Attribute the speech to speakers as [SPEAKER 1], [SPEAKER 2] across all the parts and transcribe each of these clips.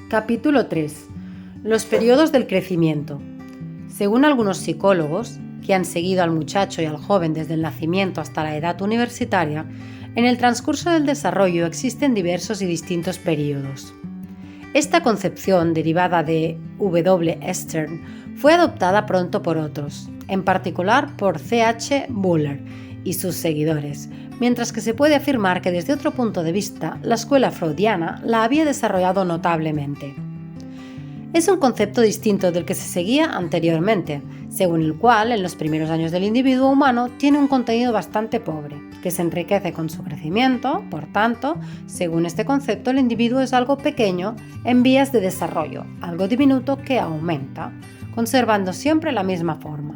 [SPEAKER 1] Capítulo 3. Los periodos del crecimiento. Según algunos psicólogos, que han seguido al muchacho y al joven desde el nacimiento hasta la edad universitaria, en el transcurso del desarrollo existen diversos y distintos periodos. Esta concepción, derivada de W. Stern, fue adoptada pronto por otros, en particular por C.H. Buller y sus seguidores, mientras que se puede afirmar que desde otro punto de vista, la escuela freudiana la había desarrollado notablemente. Es un concepto distinto del que se seguía anteriormente, según el cual en los primeros años del individuo humano tiene un contenido bastante pobre, que se enriquece con su crecimiento. Por tanto, según este concepto, el individuo es algo pequeño en vías de desarrollo, algo diminuto que aumenta, conservando siempre la misma forma.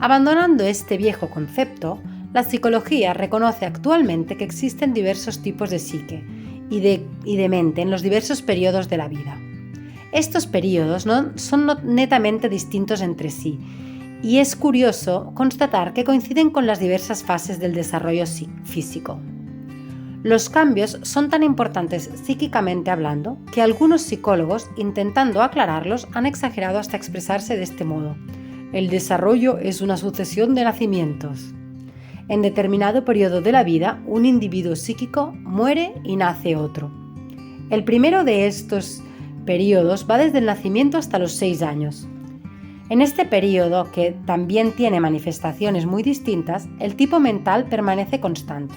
[SPEAKER 1] Abandonando este viejo concepto, la psicología reconoce actualmente que existen diversos tipos de psique y de mente en los diversos periodos de la vida. Estos periodos son netamente distintos entre sí, y es curioso constatar que coinciden con las diversas fases del desarrollo físico. Los cambios son tan importantes psíquicamente hablando que algunos psicólogos, intentando aclararlos, han exagerado hasta expresarse de este modo: el desarrollo es una sucesión de nacimientos. En determinado periodo de la vida, un individuo psíquico muere y nace otro. El primero de estos periodos va desde el nacimiento hasta los 6 años. En este periodo, que también tiene manifestaciones muy distintas, el tipo mental permanece constante.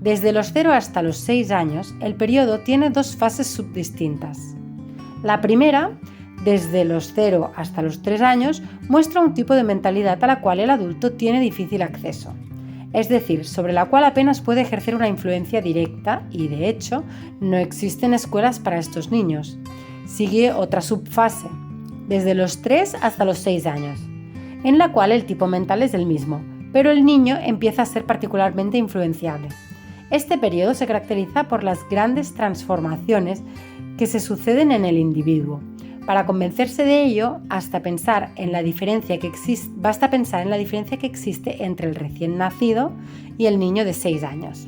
[SPEAKER 1] Desde los 0 hasta los 6 años, el periodo tiene dos fases subdistintas. La primera, desde los 0 hasta los 3 años, muestra un tipo de mentalidad a la cual el adulto tiene difícil acceso, es decir, sobre la cual apenas puede ejercer una influencia directa y, de hecho, no existen escuelas para estos niños. Sigue otra subfase, desde los 3 hasta los 6 años, en la cual el tipo mental es el mismo, pero el niño empieza a ser particularmente influenciable. Este periodo se caracteriza por las grandes transformaciones que se suceden en el individuo. Para convencerse de ello, basta pensar en la diferencia que existe entre el recién nacido y el niño de 6 años.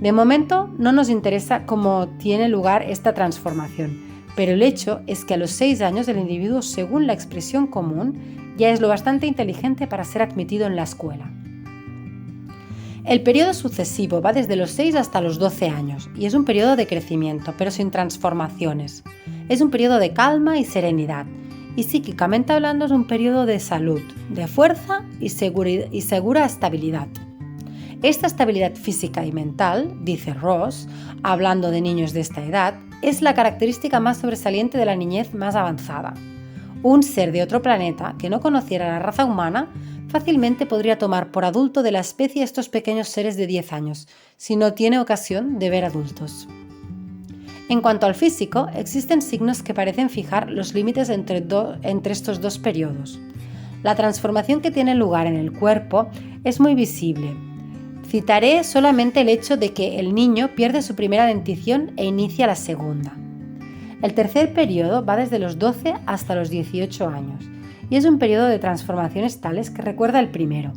[SPEAKER 1] De momento, no nos interesa cómo tiene lugar esta transformación, pero el hecho es que a los 6 años el individuo, según la expresión común, ya es lo bastante inteligente para ser admitido en la escuela. El periodo sucesivo va desde los 6 hasta los 12 años y es un periodo de crecimiento, pero sin transformaciones. Es un periodo de calma y serenidad, y psíquicamente hablando es un periodo de salud, de fuerza y segura estabilidad. Esta estabilidad física y mental, dice Ross, hablando de niños de esta edad, es la característica más sobresaliente de la niñez más avanzada. Un ser de otro planeta que no conociera la raza humana fácilmente podría tomar por adulto de la especie a estos pequeños seres de 10 años, si no tiene ocasión de ver adultos. En cuanto al físico, existen signos que parecen fijar los límites entre estos dos periodos. La transformación que tiene lugar en el cuerpo es muy visible. Citaré solamente el hecho de que el niño pierde su primera dentición e inicia la segunda. El tercer periodo va desde los 12 hasta los 18 años y es un periodo de transformaciones tales que recuerda el primero.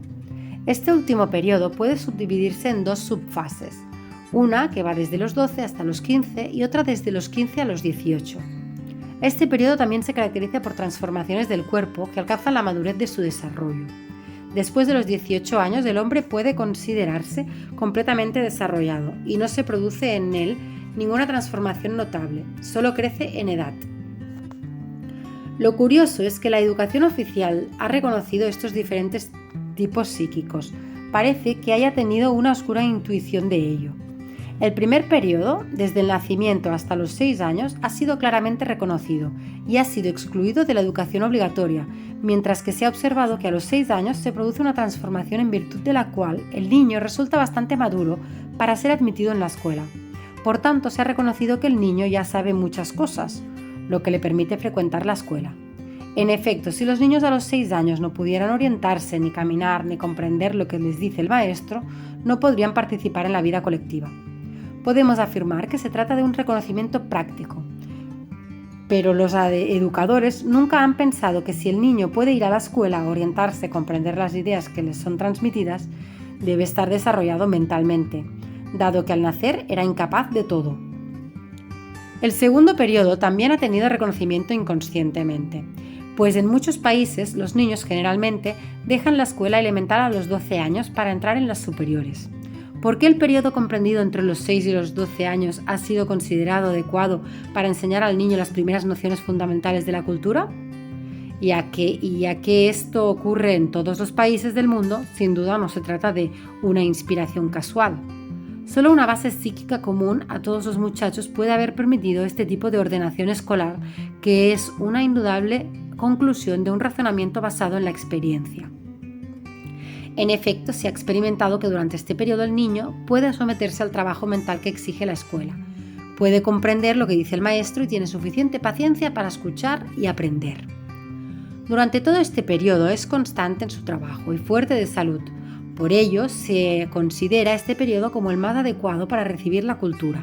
[SPEAKER 1] Este último periodo puede subdividirse en dos subfases, una que va desde los 12 hasta los 15 y otra desde los 15 a los 18. Este periodo también se caracteriza por transformaciones del cuerpo que alcanzan la madurez de su desarrollo. Después de los 18 años, el hombre puede considerarse completamente desarrollado y no se produce en él ninguna transformación notable, solo crece en edad. Lo curioso es que la educación oficial ha reconocido estos diferentes tipos psíquicos. Parece que haya tenido una oscura intuición de ello. El primer periodo, desde el nacimiento hasta los 6 años, ha sido claramente reconocido y ha sido excluido de la educación obligatoria, mientras que se ha observado que a los 6 años se produce una transformación en virtud de la cual el niño resulta bastante maduro para ser admitido en la escuela. Por tanto, se ha reconocido que el niño ya sabe muchas cosas, lo que le permite frecuentar la escuela. En efecto, si los niños a los 6 años no pudieran orientarse, ni caminar, ni comprender lo que les dice el maestro, no podrían participar en la vida colectiva. Podemos afirmar que se trata de un reconocimiento práctico, pero los educadores nunca han pensado que si el niño puede ir a la escuela, orientarse, comprender las ideas que les son transmitidas, debe estar desarrollado mentalmente, dado que al nacer era incapaz de todo. El segundo periodo también ha tenido reconocimiento inconscientemente, pues en muchos países los niños generalmente dejan la escuela elemental a los 12 años para entrar en las superiores. ¿Por qué el periodo comprendido entre los 6 y los 12 años ha sido considerado adecuado para enseñar al niño las primeras nociones fundamentales de la cultura? Ya que esto ocurre en todos los países del mundo, sin duda no se trata de una inspiración casual. Solo una base psíquica común a todos los muchachos puede haber permitido este tipo de ordenación escolar, que es una indudable conclusión de un razonamiento basado en la experiencia. En efecto, se ha experimentado que durante este periodo el niño puede someterse al trabajo mental que exige la escuela, puede comprender lo que dice el maestro y tiene suficiente paciencia para escuchar y aprender. Durante todo este periodo es constante en su trabajo y fuerte de salud. Por ello, se considera este periodo como el más adecuado para recibir la cultura.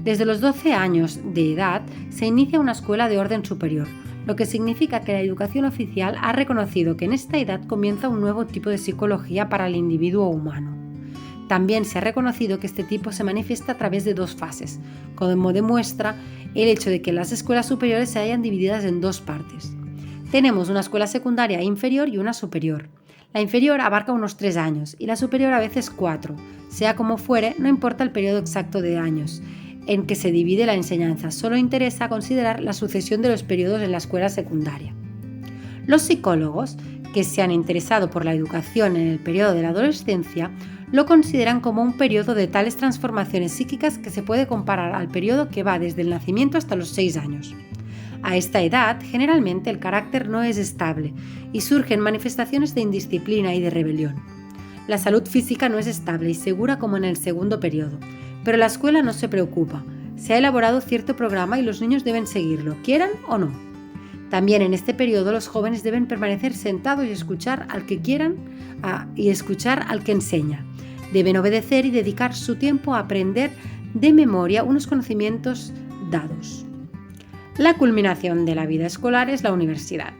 [SPEAKER 1] Desde los 12 años de edad se inicia una escuela de orden superior, lo que significa que la educación oficial ha reconocido que en esta edad comienza un nuevo tipo de psicología para el individuo humano. También se ha reconocido que este tipo se manifiesta a través de dos fases, como demuestra el hecho de que las escuelas superiores se hayan divididas en dos partes. Tenemos una escuela secundaria inferior y una superior. La inferior abarca unos 3 años y la superior a veces 4. Sea como fuere, no importa el periodo exacto de años en que se divide la enseñanza, solo interesa considerar la sucesión de los periodos en la escuela secundaria. Los psicólogos, que se han interesado por la educación en el periodo de la adolescencia, lo consideran como un periodo de tales transformaciones psíquicas que se puede comparar al periodo que va desde el nacimiento hasta los 6 años. A esta edad, generalmente el carácter no es estable y surgen manifestaciones de indisciplina y de rebelión. La salud física no es estable y segura como en el segundo periodo, pero la escuela no se preocupa. Se ha elaborado cierto programa y los niños deben seguirlo, quieran o no. También en este periodo los jóvenes deben permanecer sentados y escuchar al que quieran y escuchar al que enseña. Deben obedecer y dedicar su tiempo a aprender de memoria unos conocimientos dados. La culminación de la vida escolar es la universidad,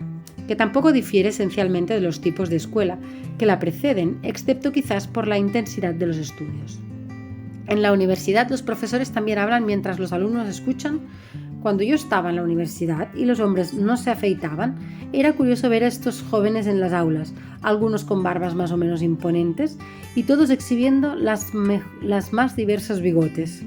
[SPEAKER 1] que tampoco difiere esencialmente de los tipos de escuela que la preceden, excepto quizás por la intensidad de los estudios. En la universidad los profesores también hablan mientras los alumnos escuchan. Cuando yo estaba en la universidad y los hombres no se afeitaban, era curioso ver a estos jóvenes en las aulas, algunos con barbas más o menos imponentes y todos exhibiendo las más diversos bigotes.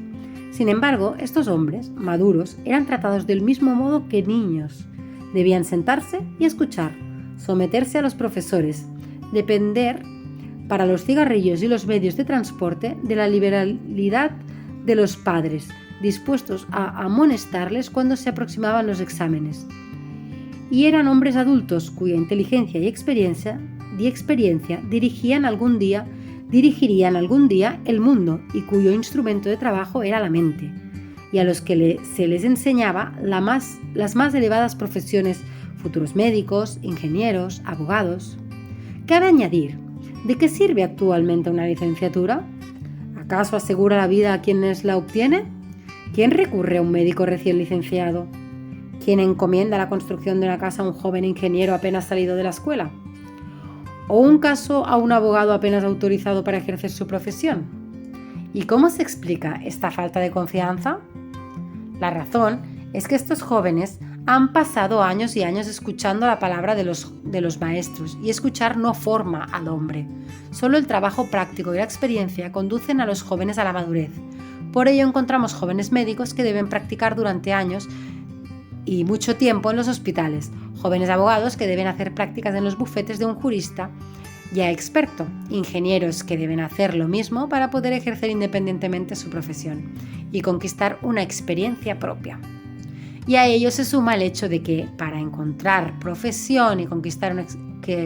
[SPEAKER 1] Sin embargo, estos hombres, maduros, eran tratados del mismo modo que niños. Debían sentarse y escuchar, someterse a los profesores, depender para los cigarrillos y los medios de transporte de la liberalidad de los padres, dispuestos a amonestarles cuando se aproximaban los exámenes. Y eran hombres adultos cuya inteligencia y experiencia dirigirían algún día el mundo y cuyo instrumento de trabajo era la mente, y a los que se les enseñaba las más elevadas profesiones, futuros médicos, ingenieros, abogados. Cabe añadir, ¿de qué sirve actualmente una licenciatura? ¿Acaso asegura la vida a quienes la obtiene? ¿Quién recurre a un médico recién licenciado? ¿Quién encomienda la construcción de una casa a un joven ingeniero apenas salido de la escuela? ¿O un caso a un abogado apenas autorizado para ejercer su profesión? ¿Y cómo se explica esta falta de confianza? La razón es que estos jóvenes han pasado años y años escuchando la palabra de los maestros, y escuchar no forma al hombre. Solo el trabajo práctico y la experiencia conducen a los jóvenes a la madurez. Por ello encontramos jóvenes médicos que deben practicar durante años y mucho tiempo en los hospitales, jóvenes abogados que deben hacer prácticas en los bufetes de un jurista ya experto, ingenieros que deben hacer lo mismo para poder ejercer independientemente su profesión y conquistar una experiencia propia. Y a ello se suma el hecho de que para encontrar profesión y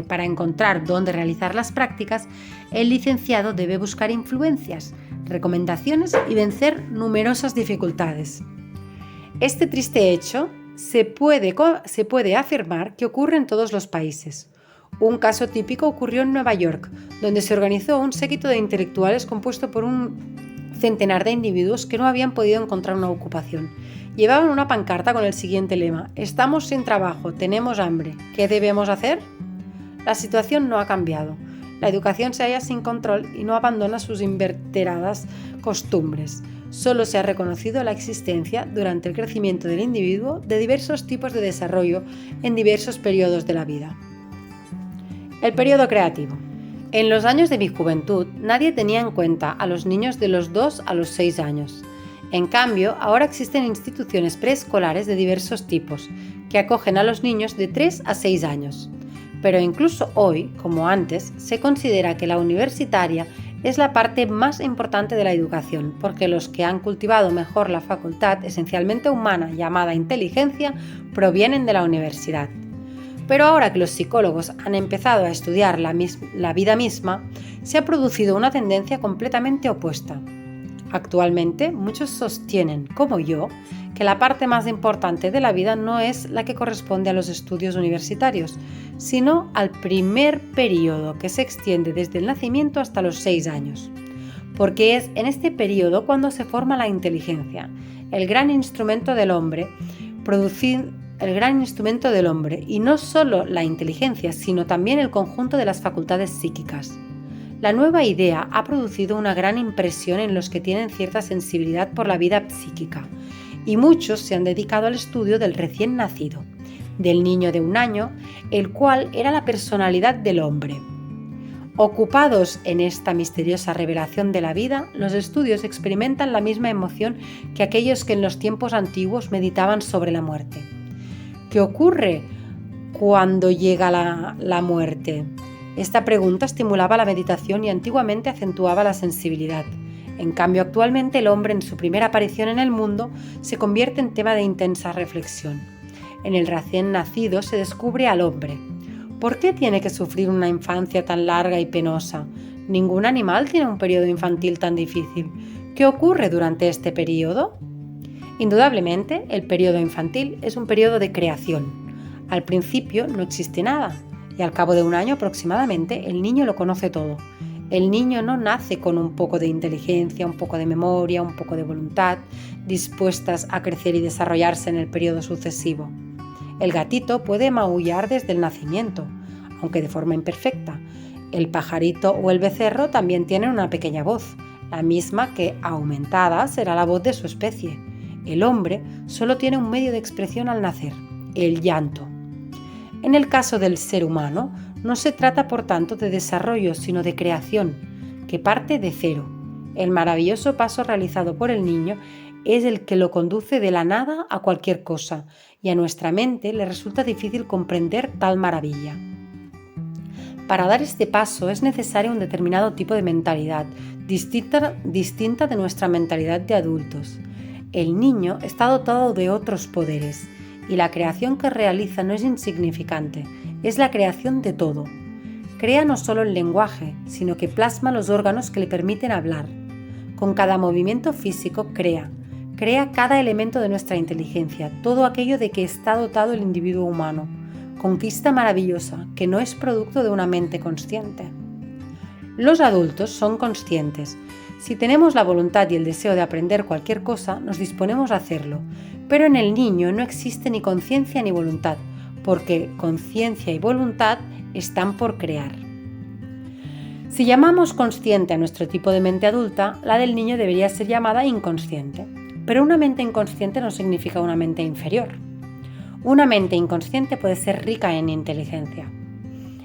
[SPEAKER 1] para encontrar dónde realizar las prácticas, el licenciado debe buscar influencias, recomendaciones y vencer numerosas dificultades. Este triste hecho se puede afirmar que ocurre en todos los países. Un caso típico ocurrió en Nueva York, donde se organizó un séquito de intelectuales compuesto por un centenar de individuos que no habían podido encontrar una ocupación. Llevaban una pancarta con el siguiente lema: «Estamos sin trabajo, tenemos hambre, ¿qué debemos hacer?». La situación no ha cambiado. La educación se halla sin control y no abandona sus inverteradas costumbres. solo se ha reconocido la existencia durante el crecimiento del individuo de diversos tipos de desarrollo en diversos periodos de la vida. El periodo creativo. En los años de mi juventud, nadie tenía en cuenta a los niños de los 2 a los 6 años. En cambio, ahora existen instituciones preescolares de diversos tipos que acogen a los niños de 3 a 6 años. Pero incluso hoy, como antes, se considera que la universitaria es la parte más importante de la educación, porque los que han cultivado mejor la facultad esencialmente humana llamada inteligencia provienen de la universidad. Pero ahora que los psicólogos han empezado a estudiar la vida misma, se ha producido una tendencia completamente opuesta. Actualmente, muchos sostienen, como yo, que la parte más importante de la vida no es la que corresponde a los estudios universitarios, sino al primer periodo que se extiende desde el nacimiento hasta los 6 años. Porque es en este periodo cuando se forma la inteligencia, el gran instrumento del hombre, y no solo la inteligencia, sino también el conjunto de las facultades psíquicas. La nueva idea ha producido una gran impresión en los que tienen cierta sensibilidad por la vida psíquica, y muchos se han dedicado al estudio del recién nacido, del niño de 1 año, el cual era la personalidad del hombre. Ocupados en esta misteriosa revelación de la vida, los estudios experimentan la misma emoción que aquellos que en los tiempos antiguos meditaban sobre la muerte. ¿Qué ocurre cuando llega la muerte? Esta pregunta estimulaba la meditación y antiguamente acentuaba la sensibilidad. En cambio, actualmente el hombre en su primera aparición en el mundo se convierte en tema de intensa reflexión. En el recién nacido se descubre al hombre. ¿Por qué tiene que sufrir una infancia tan larga y penosa? Ningún animal tiene un periodo infantil tan difícil. ¿Qué ocurre durante este periodo? Indudablemente, el periodo infantil es un periodo de creación. Al principio no existe nada y al cabo de 1 año aproximadamente el niño lo conoce todo. El niño no nace con un poco de inteligencia, un poco de memoria, un poco de voluntad, dispuestas a crecer y desarrollarse en el periodo sucesivo. El gatito puede maullar desde el nacimiento, aunque de forma imperfecta. El pajarito o el becerro también tienen una pequeña voz, la misma que, aumentada, será la voz de su especie. El hombre solo tiene un medio de expresión al nacer, el llanto. En el caso del ser humano, no se trata por tanto de desarrollo, sino de creación, que parte de cero. El maravilloso paso realizado por el niño es el que lo conduce de la nada a cualquier cosa, y a nuestra mente le resulta difícil comprender tal maravilla. Para dar este paso es necesario un determinado tipo de mentalidad, distinta de nuestra mentalidad de adultos. El niño está dotado de otros poderes, y la creación que realiza no es insignificante, es la creación de todo. Crea no solo el lenguaje, sino que plasma los órganos que le permiten hablar. Con cada movimiento físico crea cada elemento de nuestra inteligencia, todo aquello de que está dotado el individuo humano. Conquista maravillosa que no es producto de una mente consciente. Los adultos son conscientes. Si tenemos la voluntad y el deseo de aprender cualquier cosa, nos disponemos a hacerlo, pero en el niño no existe ni conciencia ni voluntad, porque conciencia y voluntad están por crear. Si llamamos consciente a nuestro tipo de mente adulta, la del niño debería ser llamada inconsciente, pero una mente inconsciente no significa una mente inferior. Una mente inconsciente puede ser rica en inteligencia.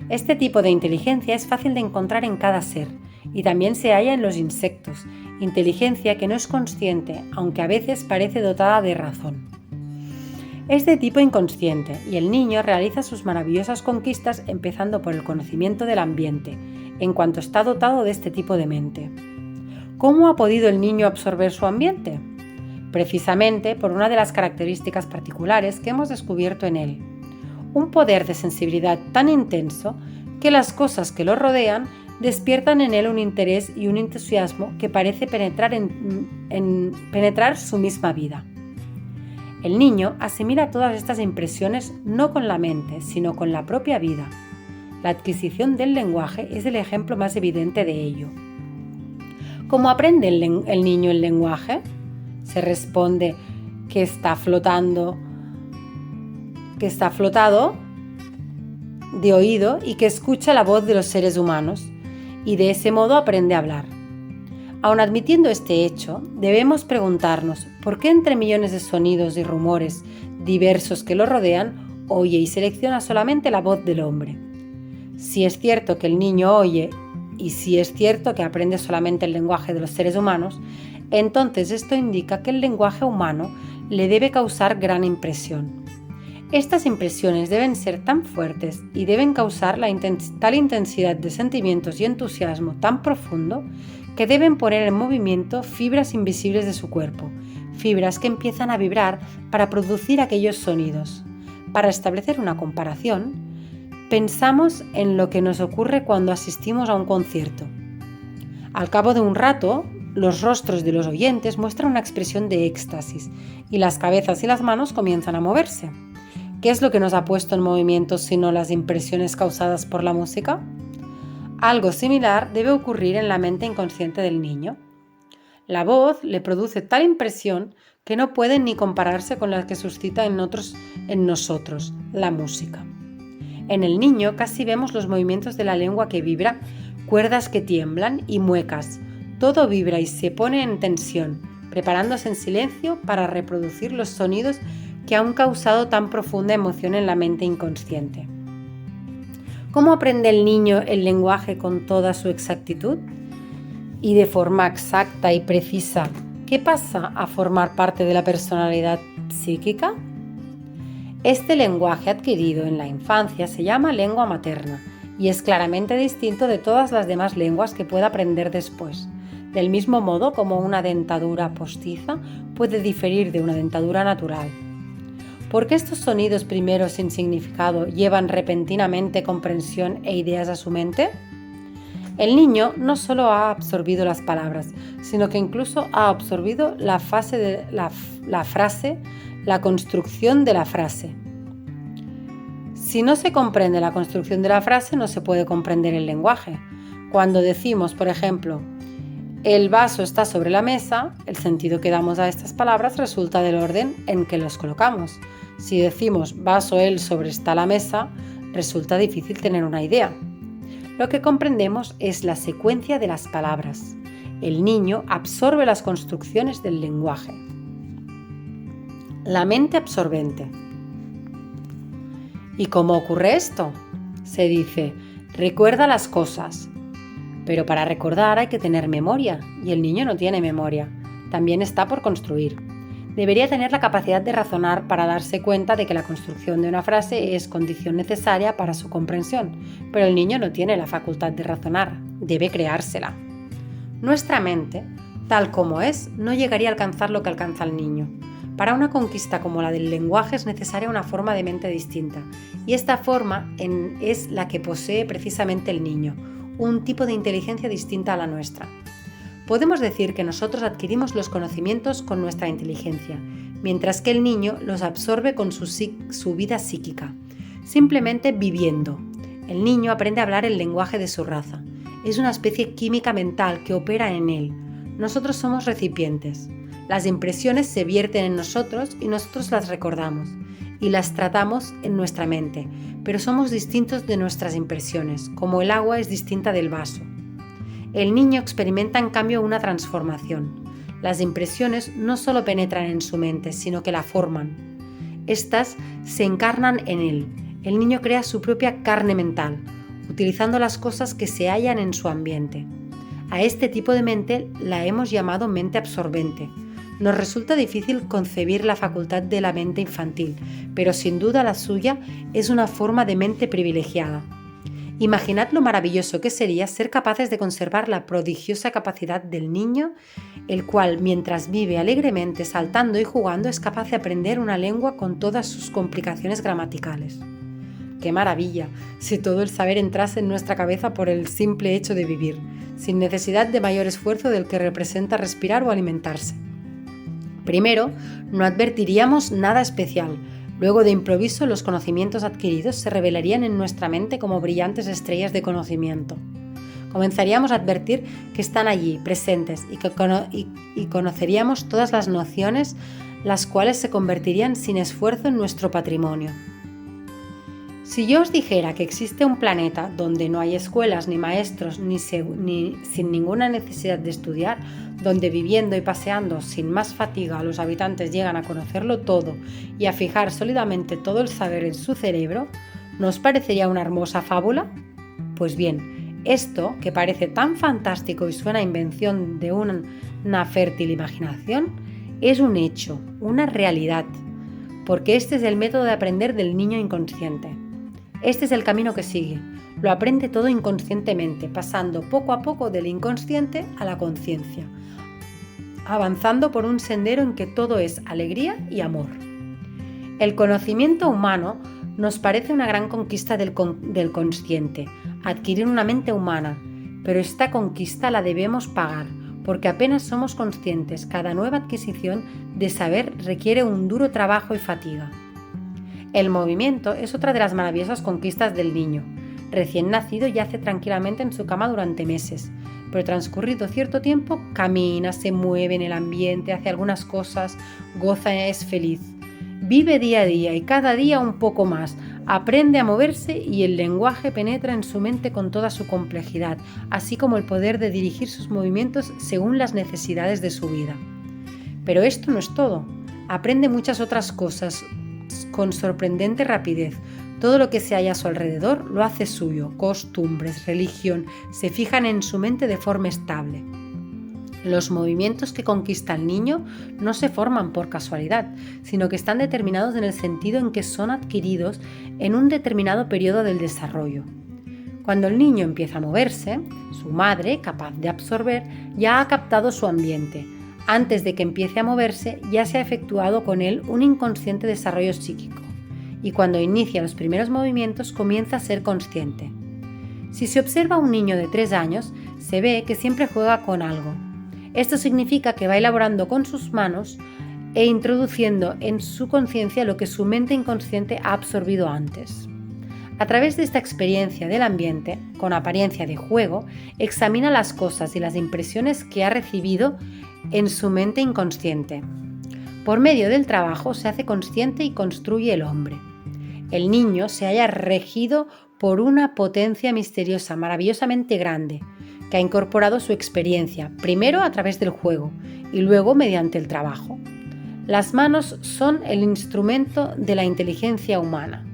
[SPEAKER 1] Este tipo de inteligencia es fácil de encontrar en cada ser, y también se halla en los insectos, inteligencia que no es consciente, aunque a veces parece dotada de razón. Es de tipo inconsciente, y el niño realiza sus maravillosas conquistas empezando por el conocimiento del ambiente, en cuanto está dotado de este tipo de mente. ¿Cómo ha podido el niño absorber su ambiente? Precisamente por una de las características particulares que hemos descubierto en él. Un poder de sensibilidad tan intenso que las cosas que lo rodean despiertan en él un interés y un entusiasmo que parece penetrar su misma vida. El niño asimila todas estas impresiones no con la mente, sino con la propia vida. La adquisición del lenguaje es el ejemplo más evidente de ello. ¿Cómo aprende el niño el lenguaje? Se responde que está flotado de oído y que escucha la voz de los seres humanos, y de ese modo aprende a hablar. Aun admitiendo este hecho, debemos preguntarnos por qué entre millones de sonidos y rumores diversos que lo rodean, oye y selecciona solamente la voz del hombre. Si es cierto que el niño oye y si es cierto que aprende solamente el lenguaje de los seres humanos, entonces esto indica que el lenguaje humano le debe causar gran impresión. Estas impresiones deben ser tan fuertes y deben causar tal intensidad de sentimientos y entusiasmo tan profundo que deben poner en movimiento fibras invisibles de su cuerpo, fibras que empiezan a vibrar para producir aquellos sonidos. Para establecer una comparación, pensamos en lo que nos ocurre cuando asistimos a un concierto. Al cabo de un rato, los rostros de los oyentes muestran una expresión de éxtasis y las cabezas y las manos comienzan a moverse. ¿Qué es lo que nos ha puesto en movimiento sino las impresiones causadas por la música? Algo similar debe ocurrir en la mente inconsciente del niño. La voz le produce tal impresión que no puede ni compararse con la que suscita en nosotros, la música. En el niño casi vemos los movimientos de la lengua que vibra, cuerdas que tiemblan y muecas. Todo vibra y se pone en tensión, preparándose en silencio para reproducir los sonidos que han causado tan profunda emoción en la mente inconsciente. ¿Cómo aprende el niño el lenguaje con toda su exactitud? Y de forma exacta y precisa, ¿qué pasa a formar parte de la personalidad psíquica? Este lenguaje adquirido en la infancia se llama lengua materna y es claramente distinto de todas las demás lenguas que pueda aprender después. Del mismo modo como una dentadura postiza puede diferir de una dentadura natural. ¿Por qué estos sonidos primeros sin significado llevan repentinamente comprensión e ideas a su mente? El niño no solo ha absorbido las palabras, sino que incluso ha absorbido la frase, la construcción de la frase. Si no se comprende la construcción de la frase, no se puede comprender el lenguaje. Cuando decimos, por ejemplo, el vaso está sobre la mesa, el sentido que damos a estas palabras resulta del orden en que los colocamos. Si decimos vaso él sobre está la mesa, resulta difícil tener una idea. Lo que comprendemos es la secuencia de las palabras. El niño absorbe las construcciones del lenguaje. La mente absorbente. ¿Y cómo ocurre esto? Se dice, recuerda las cosas. Pero para recordar hay que tener memoria, y el niño no tiene memoria. También está por construir. Debería tener la capacidad de razonar para darse cuenta de que la construcción de una frase es condición necesaria para su comprensión, pero el niño no tiene la facultad de razonar, debe creársela. Nuestra mente, tal como es, no llegaría a alcanzar lo que alcanza el niño. Para una conquista como la del lenguaje es necesaria una forma de mente distinta, y esta forma es la que posee precisamente el niño, un tipo de inteligencia distinta a la nuestra. Podemos decir que nosotros adquirimos los conocimientos con nuestra inteligencia, mientras que el niño los absorbe con su vida psíquica, simplemente viviendo. El niño aprende a hablar el lenguaje de su raza. Es una especie química mental que opera en él. Nosotros somos recipientes. Las impresiones se vierten en nosotros y nosotros las recordamos y las tratamos en nuestra mente, pero somos distintos de nuestras impresiones, como el agua es distinta del vaso. El niño experimenta en cambio una transformación. Las impresiones no solo penetran en su mente, sino que la forman. Estas se encarnan en él. El niño crea su propia carne mental, utilizando las cosas que se hallan en su ambiente. A este tipo de mente la hemos llamado mente absorbente. Nos resulta difícil concebir la facultad de la mente infantil, pero sin duda la suya es una forma de mente privilegiada. Imaginad lo maravilloso que sería ser capaces de conservar la prodigiosa capacidad del niño, el cual, mientras vive alegremente saltando y jugando, es capaz de aprender una lengua con todas sus complicaciones gramaticales. ¡Qué maravilla! Si todo el saber entrase en nuestra cabeza por el simple hecho de vivir, sin necesidad de mayor esfuerzo del que representa respirar o alimentarse. Primero, no advertiríamos nada especial. Luego, de improviso, los conocimientos adquiridos se revelarían en nuestra mente como brillantes estrellas de conocimiento. Comenzaríamos a advertir que están allí, presentes, y conoceríamos todas las nociones, las cuales se convertirían sin esfuerzo en nuestro patrimonio. Si yo os dijera que existe un planeta donde no hay escuelas ni maestros ni sin ninguna necesidad de estudiar, donde viviendo y paseando sin más fatiga los habitantes llegan a conocerlo todo y a fijar sólidamente todo el saber en su cerebro, ¿no os parecería una hermosa fábula? Pues bien, esto, que parece tan fantástico y suena a invención de una fértil imaginación, es un hecho, una realidad, porque este es el método de aprender del niño inconsciente. Este es el camino que sigue. Lo aprende todo inconscientemente, pasando poco a poco del inconsciente a la conciencia, avanzando por un sendero en que todo es alegría y amor. El conocimiento humano nos parece una gran conquista del consciente, adquirir una mente humana, pero esta conquista la debemos pagar, porque apenas somos conscientes, cada nueva adquisición de saber requiere un duro trabajo y fatiga. El movimiento es otra de las maravillosas conquistas del niño. Recién nacido yace tranquilamente en su cama durante meses, pero transcurrido cierto tiempo camina, se mueve en el ambiente, hace algunas cosas, goza, es feliz. Vive día a día y cada día un poco más, aprende a moverse y el lenguaje penetra en su mente con toda su complejidad, así como el poder de dirigir sus movimientos según las necesidades de su vida. Pero esto no es todo, aprende muchas otras cosas con sorprendente rapidez. Todo lo que se halla a su alrededor lo hace suyo, costumbres, religión, se fijan en su mente de forma estable. Los movimientos que conquista el niño no se forman por casualidad, sino que están determinados en el sentido en que son adquiridos en un determinado periodo del desarrollo. Cuando el niño empieza a moverse, su madre, capaz de absorber, ya ha captado su ambiente. Antes de que empiece a moverse, ya se ha efectuado con él un inconsciente desarrollo psíquico, y cuando inicia los primeros movimientos comienza a ser consciente. Si se observa a un niño de 3 años, se ve que siempre juega con algo. Esto significa que va elaborando con sus manos e introduciendo en su conciencia lo que su mente inconsciente ha absorbido antes. A través de esta experiencia del ambiente, con apariencia de juego, examina las cosas y las impresiones que ha recibido en su mente inconsciente. Por medio del trabajo se hace consciente y construye el hombre. El niño se halla regido por una potencia misteriosa, maravillosamente grande, que ha incorporado su experiencia, primero a través del juego y luego mediante el trabajo. Las manos son el instrumento de la inteligencia humana.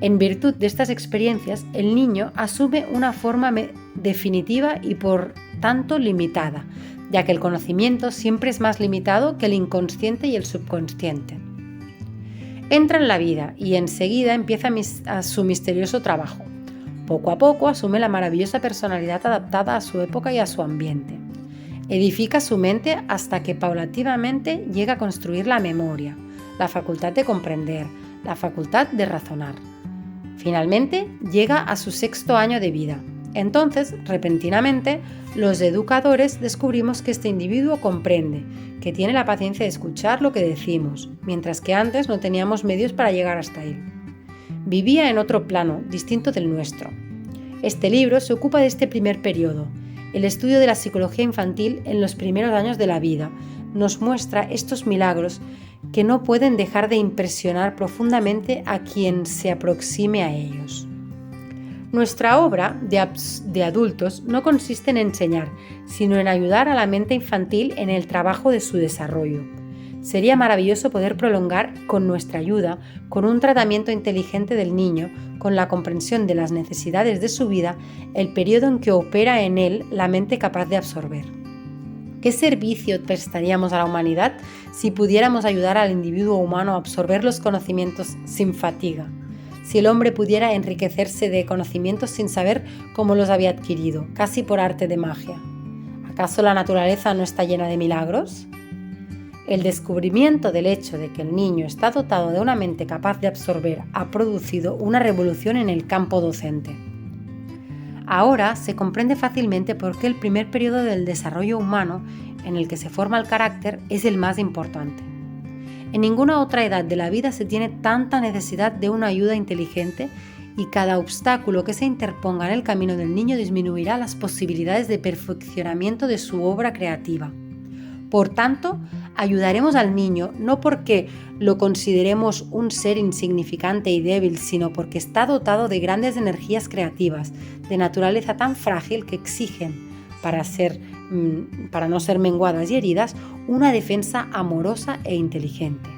[SPEAKER 1] En virtud de estas experiencias, el niño asume una forma definitiva y por tanto limitada, ya que el conocimiento siempre es más limitado que el inconsciente y el subconsciente. Entra en la vida y enseguida empieza su misterioso trabajo. Poco a poco asume la maravillosa personalidad adaptada a su época y a su ambiente. Edifica su mente hasta que paulatinamente llega a construir la memoria, la facultad de comprender, la facultad de razonar. Finalmente llega a su 6º año de vida. Entonces, repentinamente, los educadores descubrimos que este individuo comprende, que tiene la paciencia de escuchar lo que decimos, mientras que antes no teníamos medios para llegar hasta él. Vivía en otro plano, distinto del nuestro. Este libro se ocupa de este primer periodo. El estudio de la psicología infantil en los primeros años de la vida nos muestra estos milagros que no pueden dejar de impresionar profundamente a quien se aproxime a ellos. Nuestra obra de adultos no consiste en enseñar, sino en ayudar a la mente infantil en el trabajo de su desarrollo. Sería maravilloso poder prolongar con nuestra ayuda, con un tratamiento inteligente del niño, con la comprensión de las necesidades de su vida, el periodo en que opera en él la mente capaz de absorber. ¿Qué servicio prestaríamos a la humanidad si pudiéramos ayudar al individuo humano a absorber los conocimientos sin fatiga? Si el hombre pudiera enriquecerse de conocimientos sin saber cómo los había adquirido, casi por arte de magia. ¿Acaso la naturaleza no está llena de milagros? El descubrimiento del hecho de que el niño está dotado de una mente capaz de absorber ha producido una revolución en el campo docente. Ahora se comprende fácilmente por qué el primer periodo del desarrollo humano, en el que se forma el carácter, es el más importante. En ninguna otra edad de la vida se tiene tanta necesidad de una ayuda inteligente y cada obstáculo que se interponga en el camino del niño disminuirá las posibilidades de perfeccionamiento de su obra creativa. Por tanto, Ayudaremos al niño no porque lo consideremos un ser insignificante y débil, sino porque está dotado de grandes energías creativas, de naturaleza tan frágil que exigen, para no ser menguadas y heridas, una defensa amorosa e inteligente.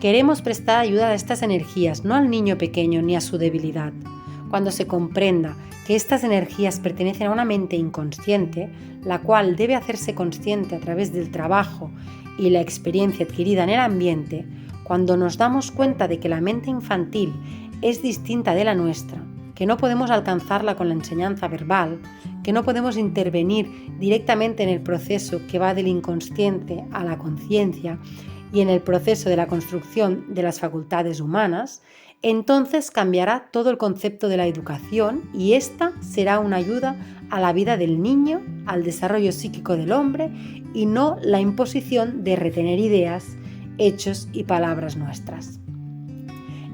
[SPEAKER 1] Queremos prestar ayuda a estas energías, no al niño pequeño ni a su debilidad. Cuando se comprenda que estas energías pertenecen a una mente inconsciente, la cual debe hacerse consciente a través del trabajo y la experiencia adquirida en el ambiente, cuando nos damos cuenta de que la mente infantil es distinta de la nuestra, que no podemos alcanzarla con la enseñanza verbal, que no podemos intervenir directamente en el proceso que va del inconsciente a la conciencia y en el proceso de la construcción de las facultades humanas, entonces cambiará todo el concepto de la educación y esta será una ayuda a la vida del niño, al desarrollo psíquico del hombre y no la imposición de retener ideas, hechos y palabras nuestras.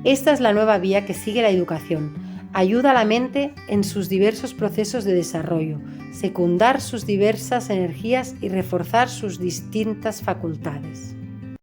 [SPEAKER 1] Esta es la nueva vía que sigue la educación. Ayuda a la mente en sus diversos procesos de desarrollo, secundar sus diversas energías y reforzar sus distintas facultades.